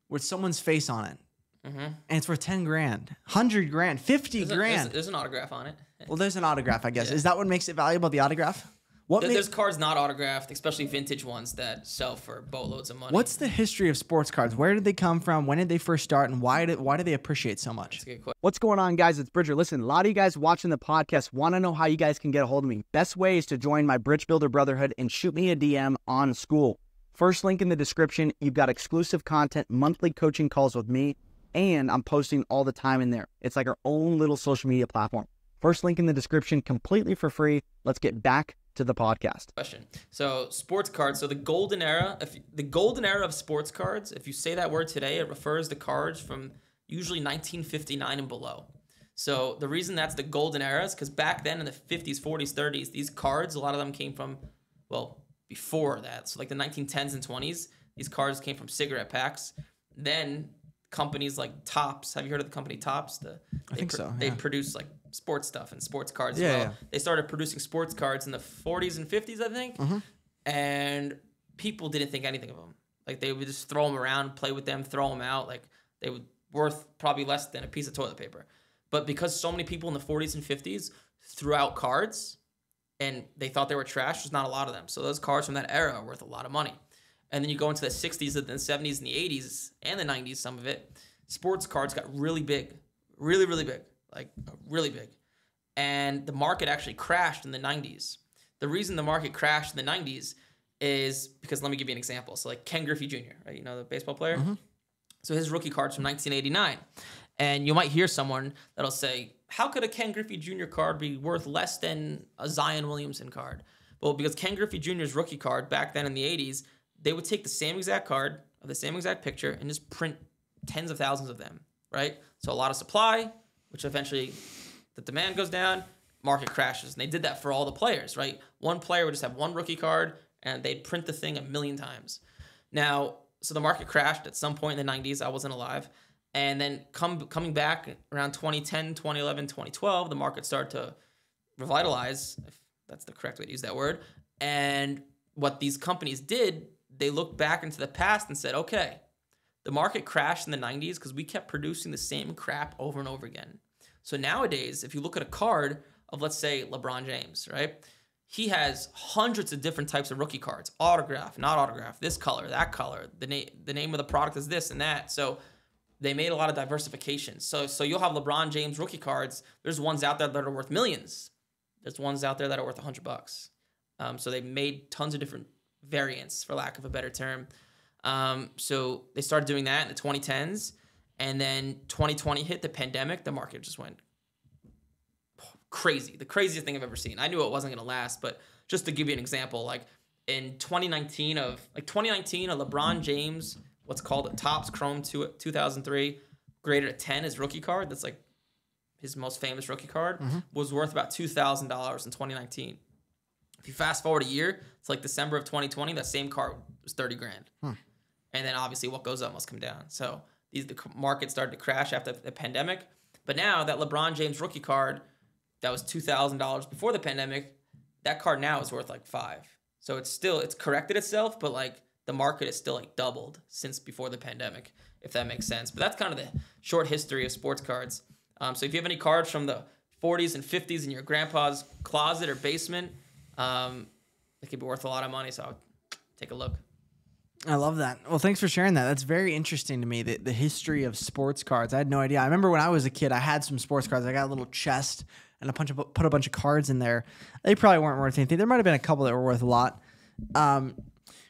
with someone's face on it, and it's worth 10 grand, 100 grand, 50 grand. There's an autograph on it. Well, there's an autograph, I guess. Yeah. Is that what makes it valuable, the autograph? There's cards not autographed, especially vintage ones that sell for boatloads of money. What's the history of sports cards? Where did they come from? When did they first start? And why do they appreciate so much? That's a good question. What's going on, guys? It's Bridger. Listen, a lot of you guys watching the podcast want to know how you guys can get a hold of me. Best way is to join my Bridge Builder Brotherhood and shoot me a DM on school. First link in the description. You've got exclusive content, monthly coaching calls with me, and I'm posting all the time in there. It's like our own little social media platform. First link in the description, completely for free. Let's get back to the podcast. Question. So sports cards. So the golden era of sports cards, if you say that word today, it refers to cards from usually 1959 and below. So the reason that's the golden era is because back then in the 50s, 40s, 30s, these cards, a lot of them came from, before that. So like the 1910s and 20s, these cards came from cigarette packs. Then companies like Topps. Have you heard of the company Topps? I think so. They produce like sports stuff and sports cards as well. Yeah. They started producing sports cards in the 40s and 50s, I think. And people didn't think anything of them. Like they would just throw them around, play with them, throw them out. Like they were worth probably less than a piece of toilet paper. But because so many people in the 40s and 50s threw out cards and they thought they were trash, there's not a lot of them. So those cards from that era are worth a lot of money. And then you go into the 60s and the 70s and the 80s and the 90s, some of it, sports cards got really big, really, really big, like really big. And the market actually crashed in the 90s. The reason the market crashed in the 90s is because, let me give you an example. So like Ken Griffey Jr., right? You know, the baseball player? So his rookie card's from 1989. And you might hear someone that'll say, how could a Ken Griffey Jr. card be worth less than a Zion Williamson card? Well, because Ken Griffey Jr.'s rookie card back then in the 80s, they would take the same exact card of the same exact picture and just print tens of thousands of them, right? So a lot of supply, which eventually the demand goes down, market crashes. And they did that for all the players, right? One player would just have one rookie card and they'd print the thing 1,000,000 times. Now, so the market crashed at some point in the 90s. I wasn't alive. And then coming back around 2010, 2011, 2012, the market started to revitalize, if that's the correct way to use that word. And what these companies did, they looked back into the past and said, okay, the market crashed in the 90s because we kept producing the same crap over and over again. So nowadays, if you look at a card of, let's say, LeBron James, right? He has hundreds of different types of rookie cards, autograph, not autograph, this color, that color, the name of the product is this and that. So they made a lot of diversification. So you'll have LeBron James rookie cards. There's ones out there that are worth millions. There's ones out there that are worth $100. So they made tons of different variants, for lack of a better term. So they started doing that in the 2010s. And then 2020 hit, the pandemic. The market just went crazy. The craziest thing I've ever seen. I knew it wasn't going to last, but just to give you an example, like in 2019, a LeBron James, what's called a Topps Chrome 2003, graded a 10 as rookie card. That's like his most famous rookie card, was worth about $2,000 in 2019. If you fast forward a year, it's like December of 2020, that same card was 30 grand. And then obviously what goes up must come down. So the market started to crash after the pandemic. But now that LeBron James rookie card that was $2,000 before the pandemic, that card now is worth like $5,000. So it's corrected itself, but like the market is still like doubled since before the pandemic, if that makes sense. But that's kind of the short history of sports cards. So if you have any cards from the 40s and 50s in your grandpa's closet or basement, it could be worth a lot of money. So I'll take a look. I love that. Well, thanks for sharing that. That's very interesting to me, the history of sports cards. I had no idea. I remember when I was a kid, I had some sports cards. I got a little chest and put a bunch of cards in there. They probably weren't worth anything. There might have been a couple that were worth a lot. But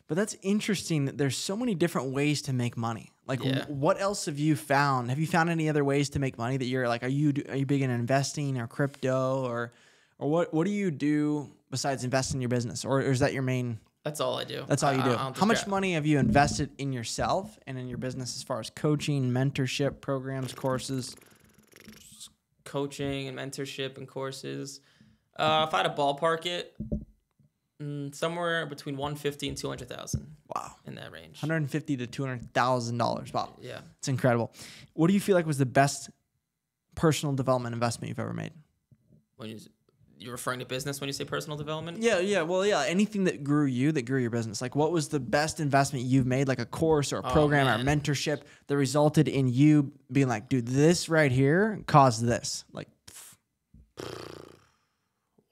that's interesting that there's so many different ways to make money. Like, what else have you found? Have you found any other ways to make money that you're like, are you big in investing or crypto or what do you do besides invest in your business? Or is that your main? That's all I do. That's all you do. How much money have you invested in yourself and in your business as far as coaching, mentorship, programs, courses? Coaching and mentorship and courses. If I had to ballpark it, somewhere between $150,000 and $200,000. Wow, in that range. $150,000 to $200,000. Wow, yeah, it's incredible. What do you feel like was the best personal development investment you've ever made? When you're referring to business when you say personal development? Yeah. Well, yeah. Anything that grew your business. Like, what was the best investment you've made? Like a course or a program or mentorship that resulted in you being like, dude, this right here caused this. Like,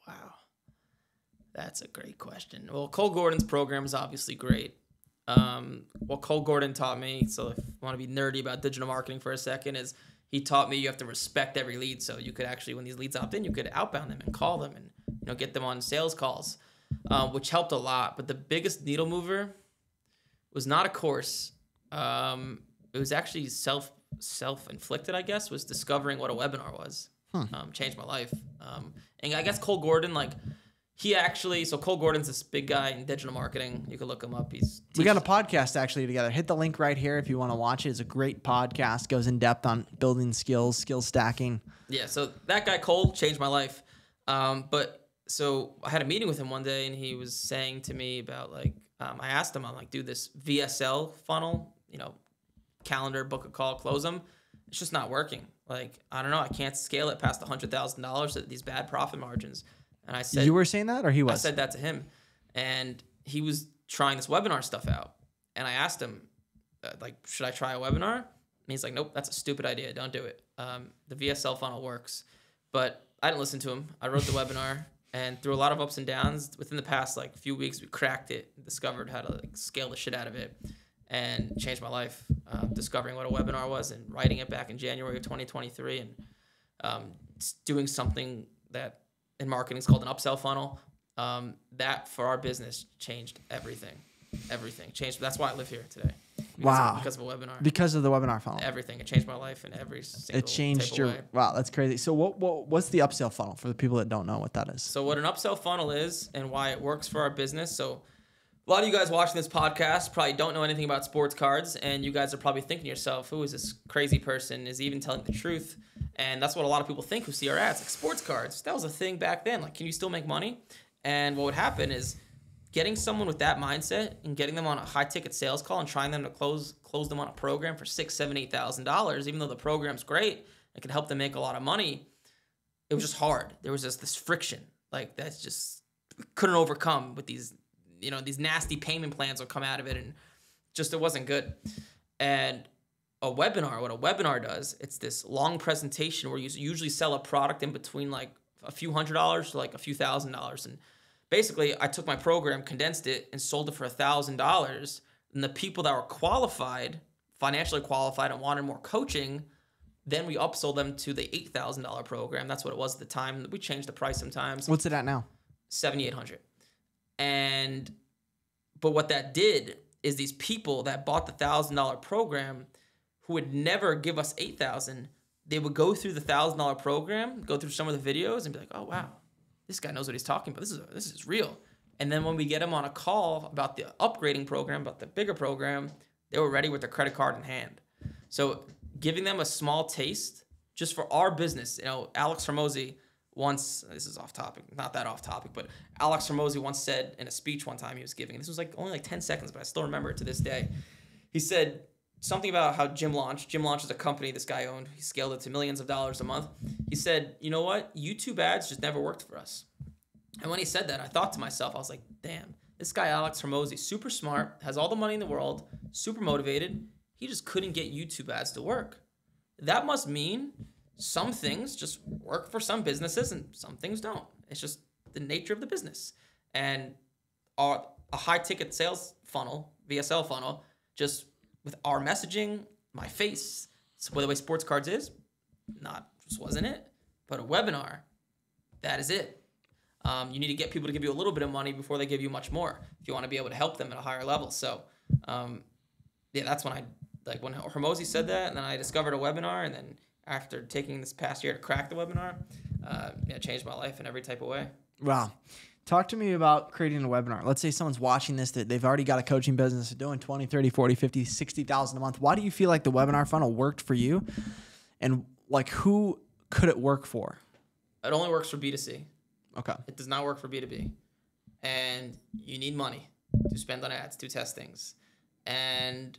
wow, that's a great question. Well, Cole Gordon's program is obviously great. What Cole Gordon taught me, so if you want to be nerdy about digital marketing for a second, is he taught me you have to respect every lead. So you could actually, when these leads opt in, you could outbound them and call them and get them on sales calls, which helped a lot. But the biggest needle mover was not a course. It was actually self-inflicted, I guess, was discovering what a webinar was. Changed my life. And I guess Cole Gordon, Cole Gordon's this big guy in digital marketing. You can look him up. We got a podcast actually together. Hit the link right here if you want to watch it. It's a great podcast. Goes in depth on building skills, skill stacking. Yeah, so that guy Cole changed my life. So I had a meeting with him one day, and he was saying to me about I asked him, I'm like, dude, this VSL funnel, calendar, book a call, close them. It's just not working. Like, I don't know. I can't scale it past $100,000 at these bad profit margins. And I said, you were saying that, or he was? I said that to him, and he was trying this webinar stuff out. And I asked him, should I try a webinar? And he's like, nope, that's a stupid idea. Don't do it. The VSL funnel works, but I didn't listen to him. I wrote the webinar, and through a lot of ups and downs, within the past few weeks, we cracked it, discovered how to scale the shit out of it, and changed my life. Discovering what a webinar was and writing it back in January of 2023, and doing something that in marketing is called an upsell funnel. That for our business changed everything. Everything changed. That's why I live here today. Because of a webinar. Because of the webinar funnel. Everything. It changed my life in every single It changed your way. Wow, that's crazy. So what's the upsell funnel for the people that don't know what that is? So what an upsell funnel is and why it works for our business. So a lot of you guys watching this podcast probably don't know anything about sports cards, and you guys are probably thinking to yourself, who is this crazy person? Is he even telling the truth? And that's what a lot of people think who see our ads. Like, sports cards, that was a thing back then. Like, can you still make money? And what would happen is getting someone with that mindset and getting them on a high-ticket sales call and trying them to close them on a program for $6,000, $7,000, $8,000, even though the program's great and can help them make a lot of money, it was just hard. There was just this friction. That's just couldn't overcome with these these nasty payment plans will come out of it, and just it wasn't good. And what a webinar does, it's this long presentation where you usually sell a product in between a few $100s to a few $1,000s. And basically, I took my program, condensed it, and sold it for $1,000. And the people that were qualified, financially qualified, and wanted more coaching, then we upsold them to the $8,000 program. That's what it was at the time. We changed the price sometimes. What's it at now? $7,800. But what that did is these people that bought the $1,000 program who would never give us $8,000, they would go through the $1,000 program, go through some of the videos, and be like, "Oh wow, this guy knows what he's talking about. This is real." And then when we get them on a call about the upgrading program, about the bigger program, they were ready with their credit card in hand. So giving them a small taste just for our business. Alex Hormozi once, this is off topic, not that off topic, but Alex Hormozi once said in a speech one time he was giving, and this was only 10 seconds, but I still remember it to this day. He said something about how Gym Launch is a company this guy owned. He scaled it to millions of dollars a month. He said, you know what? YouTube ads just never worked for us. And when he said that, I thought to myself, I was like, damn, this guy Alex Hormozi, super smart, has all the money in the world, super motivated. He just couldn't get YouTube ads to work. That must mean some things just work for some businesses and some things don't. It's just the nature of the business. And a high-ticket sales funnel, VSL funnel, just with our messaging, my face, so the way sports cards is, just wasn't it. But a webinar, that is it. You need to get people to give you a little bit of money before they give you much more if you want to be able to help them at a higher level. So, that's when when Hormozi said that, and then I discovered a webinar, and then after taking this past year to crack the webinar, it changed my life in every type of way. Wow. Talk to me about creating a webinar. Let's say someone's watching this, that they've already got a coaching business, they're doing 20, 30, 40, 50, 60,000 a month. Why do you feel like the webinar funnel worked for you? And who could it work for? It only works for B2C. Okay. It does not work for B2B. And you need money to spend on ads, to test things. And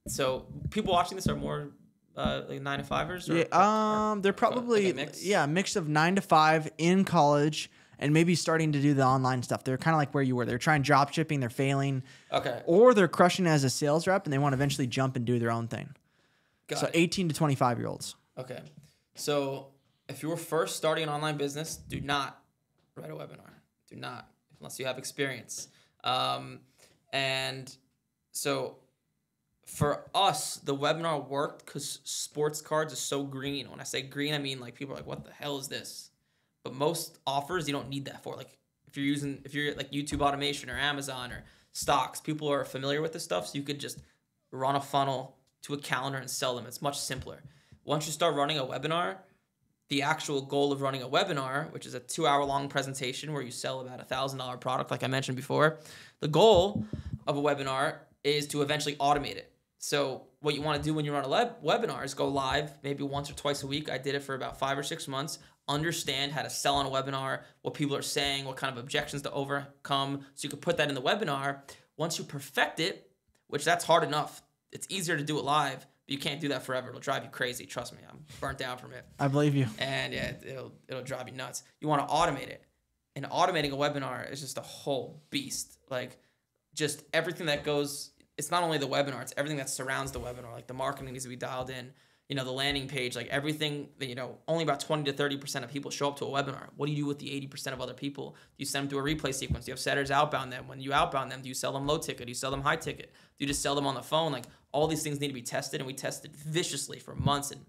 so people watching this are more 9-to-5ers? They're probably a mix of 9 to 5 in college and maybe starting to do the online stuff. They're kind of like where you were. They're trying drop shipping, they're failing. Okay. Or they're crushing as a sales rep and they want to eventually jump and do their own thing. Got so it. 18 to 25-year-olds. Okay. So if you were first starting an online business, do not write a webinar. Do not, unless you have experience. And so for us, the webinar worked because sports cards are so green. When I say green, I mean people are like, what the hell is this? But most offers, you don't need that for. If you're like YouTube automation or Amazon or stocks, people are familiar with this stuff. So you could just run a funnel to a calendar and sell them. It's much simpler. Once you start running a webinar, the actual goal of running a webinar, which is a 2-hour-long presentation where you sell about a $1,000 product, like I mentioned before, the goal of a webinar is to eventually automate it. So what you want to do when you run a webinar is go live maybe once or twice a week. I did it for about 5 or 6 months. Understand how to sell on a webinar, what people are saying, what kind of objections to overcome. So you can put that in the webinar. Once you perfect it, which that's hard enough, it's easier to do it live, but you can't do that forever. It'll drive you crazy. Trust me, I'm burnt out from it. I believe you. And yeah, it'll drive you nuts. You want to automate it. And automating a webinar is just a whole beast. Just everything that goes, it's not only the webinar, it's everything that surrounds the webinar. The marketing needs to be dialed in. The landing page, everything, only about 20 to 30% of people show up to a webinar. What do you do with the 80% of other people? Do you send them to a replay sequence? Do you have setters outbound them? When you outbound them, do you sell them low ticket? Do you sell them high ticket? Do you just sell them on the phone? All these things need to be tested, and we tested viciously for months and,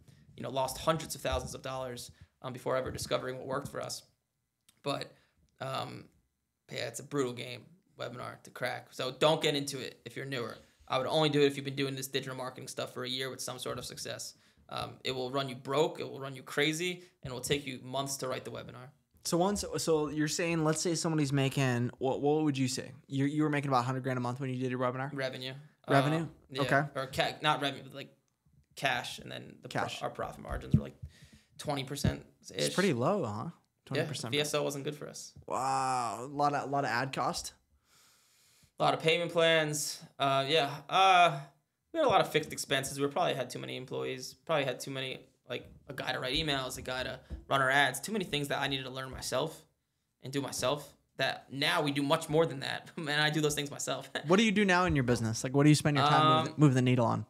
lost hundreds of thousands of dollars before ever discovering what worked for us. But, it's a brutal game, webinar, to crack. So don't get into it if you're newer. I would only do it if you've been doing this digital marketing stuff for a year with some sort of success. It will run you broke, it will run you crazy, and it will take you months to write the webinar. So you're saying, let's say somebody's making, what would you say? You were making about $100,000 a month when you did your webinar? Revenue. Yeah. Okay. Or not revenue, but cash, and then cash. Our profit margins were 20%. It's pretty low, huh? 20%. Yeah, VSL wasn't good for us. Wow, a lot of ad cost. A lot of payment plans. We had a lot of fixed expenses. We probably had too many employees. Probably had too many, a guy to write emails, a guy to run our ads. Too many things that I needed to learn myself and do myself. That now we do much more than that, and I do those things myself. What do you do now in your business? What do you spend your time moving the needle on?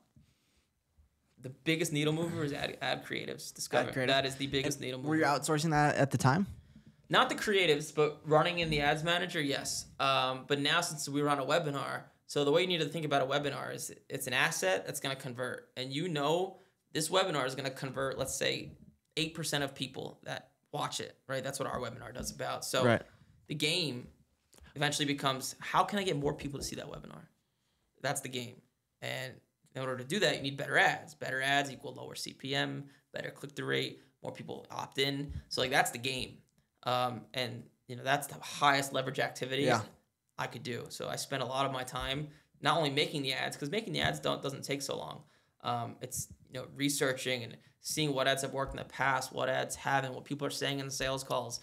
The biggest needle mover is ad creatives. Discover that is the biggest needle mover. Were you outsourcing that at the time? Not the creatives, but running in the ads manager, yes. But now since we run a webinar, so the way you need to think about a webinar is it's an asset that's going to convert. And this webinar is going to convert, let's say, 8% of people that watch it, right? That's what our webinar does about. So the game eventually becomes, how can I get more people to see that webinar? That's the game. And in order to do that, you need better ads. Better ads equal lower CPM, better click-through rate, more people opt in. So that's the game. And that's the highest leverage activity. Yeah. I could do. So I spent a lot of my time not only making the ads, because making the ads doesn't take so long. It's researching and seeing what ads have worked in the past, what ads haven't, what people are saying in the sales calls.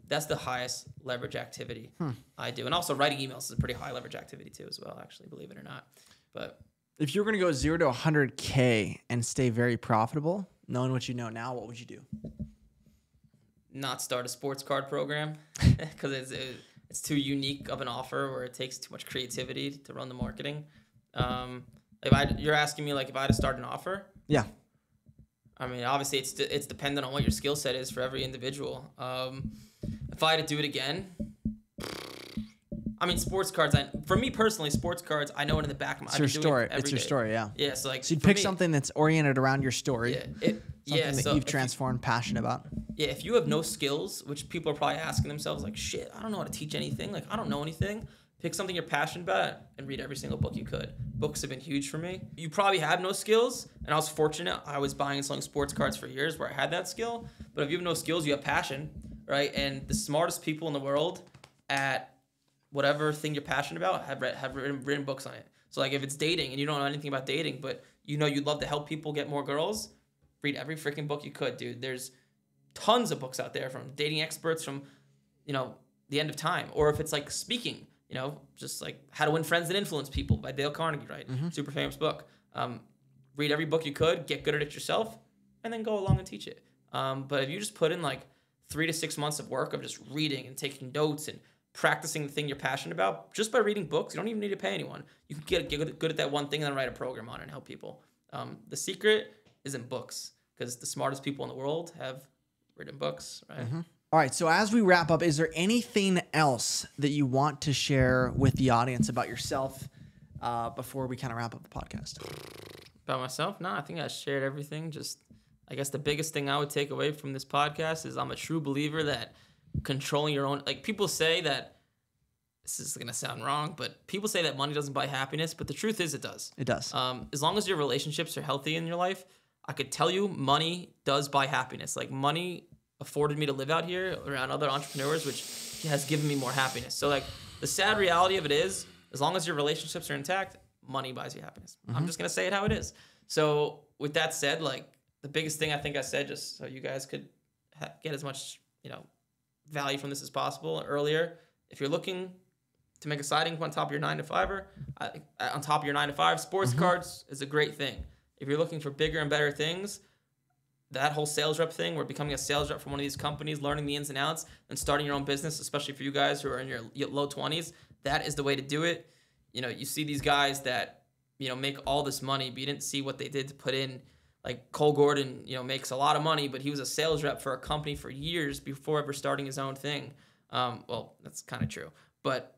That's the highest leverage activity I do. And also writing emails is a pretty high leverage activity too as well, actually, believe it or not. But if you were going to go 0 to 100K and stay very profitable, knowing what you know now, what would you do? Not start a sports card program because it's too unique of an offer where it takes too much creativity to run the marketing. You're asking me like if I had to start an offer? Yeah. I mean, obviously it's dependent on what your skill set is for every individual. If I had to do it again, I mean, sports cards. For me personally, sports cards. I know it in the back of my. It's your story. It's your story. Yeah. Yeah. So you'd pick something that's oriented around your story. Yeah. Something that you've transformed, passionate about. Yeah. If you have no skills, which people are probably asking themselves, like, shit, I don't know how to teach anything. Like, I don't know anything. Pick something you're passionate about and read every single book you could. Books have been huge for me. You probably have no skills, and I was fortunate. I was buying and selling sports cards for years where I had that skill. But if you have no skills, you have passion, right? And the smartest people in the world at whatever thing you're passionate about have written books on it. So like if it's dating and you don't know anything about dating, but you'd love to help people get more girls, read every freaking book you could, dude. There's tons of books out there from dating experts from, the end of time. Or if it's like speaking, just like How to Win Friends and Influence People by Dale Carnegie, right? Super famous book. Read every book you could, get good at it yourself, and then go along and teach it. But if you just put in like 3 to 6 months of work of just reading and taking notes and practicing the thing you're passionate about, just by reading books, you don't even need to pay anyone. You can get good at that one thing and then write a program on it and help people. The secret isn't books, because the smartest people in the world have written books, right? All right, so as we wrap up, is there anything else that you want to share with the audience about yourself before we kind of wrap up the podcast? About myself? No, I think I shared everything. Just, I guess the biggest thing I would take away from this podcast is I'm a true believer that controlling your own, like people say that, this is going to sound wrong, but people say that money doesn't buy happiness, but the truth is it does. It does. As long as your relationships are healthy in your life, I could tell you money does buy happiness. Like money afforded me to live out here around other entrepreneurs, which has given me more happiness. So like the sad reality of it is, as long as your relationships are intact, money buys you happiness. I'm just going to say it how it is. So with that said, like the biggest thing I think I said, just so you guys could get as much, value from this as possible earlier, if you're looking to make a side income on top of your 9-to-5, sports cards is a great thing. If you're looking for bigger and better things, that whole sales rep thing, where becoming a sales rep for one of these companies, learning the ins and outs, and starting your own business, especially for you guys who are in your low 20s, that is the way to do it. You see these guys that, make all this money, but you didn't see what they did to put in. Like Cole Gordon, makes a lot of money, but he was a sales rep for a company for years before ever starting his own thing. Well, that's kind of true. But,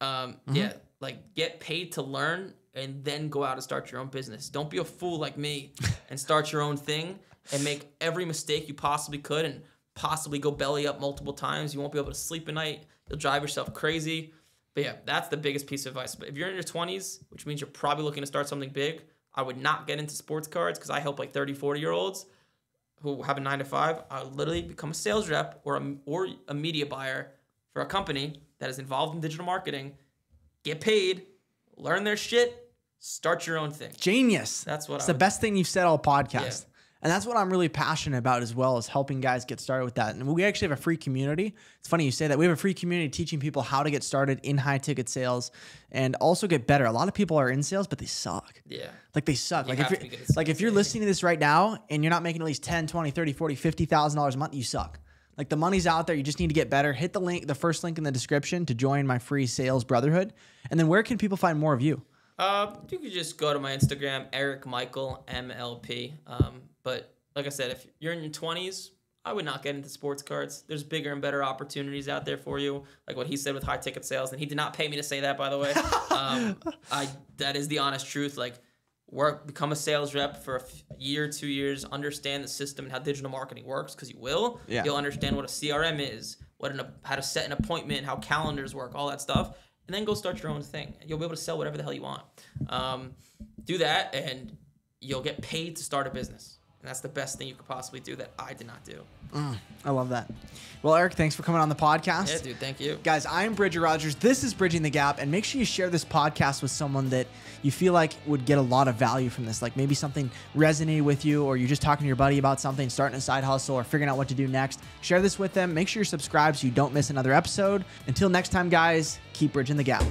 yeah, like get paid to learn and then go out and start your own business. Don't be a fool like me and start your own thing and make every mistake you possibly could and possibly go belly up multiple times. You won't be able to sleep at night. You'll drive yourself crazy. But yeah, that's the biggest piece of advice. But if you're in your 20s, which means you're probably looking to start something big, I would not get into sports cards, because I help like 30, 40-year-olds who have a 9-to-5. I would literally become a sales rep or a media buyer for a company that is involved in digital marketing, get paid, learn their shit, start your own thing. Genius. That's what it's the best thing you've said all podcast. Yeah. And that's what I'm really passionate about as well, is helping guys get started with that. And we actually have a free community. It's funny you say that. We have a free community teaching people how to get started in high ticket sales and also get better. A lot of people are in sales, but they suck. Yeah. Like they suck. If you're listening to this right now and you're not making at least 10, 20, 30, 40, $50,000 a month, you suck. Like the money's out there. You just need to get better. Hit the link, the first link in the description to join my free sales brotherhood. And then where can people find more of you? You could just go to my Instagram, Eric Michael MLP. But like I said, if you're in your 20s, I would not get into sports cards. There's bigger and better opportunities out there for you, like what he said with high ticket sales. And he did not pay me to say that, by the way. That is the honest truth. Like, become a sales rep for a year, 2 years, understand the system and how digital marketing works, because you will. Yeah. You'll understand what a CRM is, how to set an appointment, how calendars work, all that stuff. And then go start your own thing. You'll be able to sell whatever the hell you want. Do that, and you'll get paid to start a business. And that's the best thing you could possibly do that I did not do. I love that. Well, Eric, thanks for coming on the podcast. Yeah, dude, thank you. Guys, I'm Bridger Rogers. This is Bridging the Gap, and make sure you share this podcast with someone that you feel like would get a lot of value from this. Like maybe something resonated with you, or you're just talking to your buddy about something, starting a side hustle, or figuring out what to do next. Share this with them. Make sure you're subscribed so you don't miss another episode. Until next time, guys, keep bridging the gap.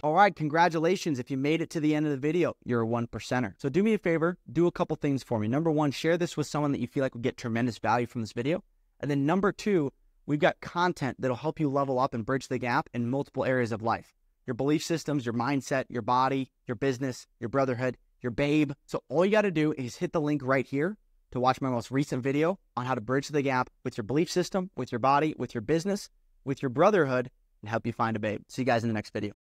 All right, congratulations. If you made it to the end of the video, you're a 1%er. So do me a favor, do a couple things for me. Number one, share this with someone that you feel like will get tremendous value from this video. And then number two, we've got content that'll help you level up and bridge the gap in multiple areas of life. Your belief systems, your mindset, your body, your business, your brotherhood, your babe. So all you got to do is hit the link right here to watch my most recent video on how to bridge the gap with your belief system, with your body, with your business, with your brotherhood, and help you find a babe. See you guys in the next video.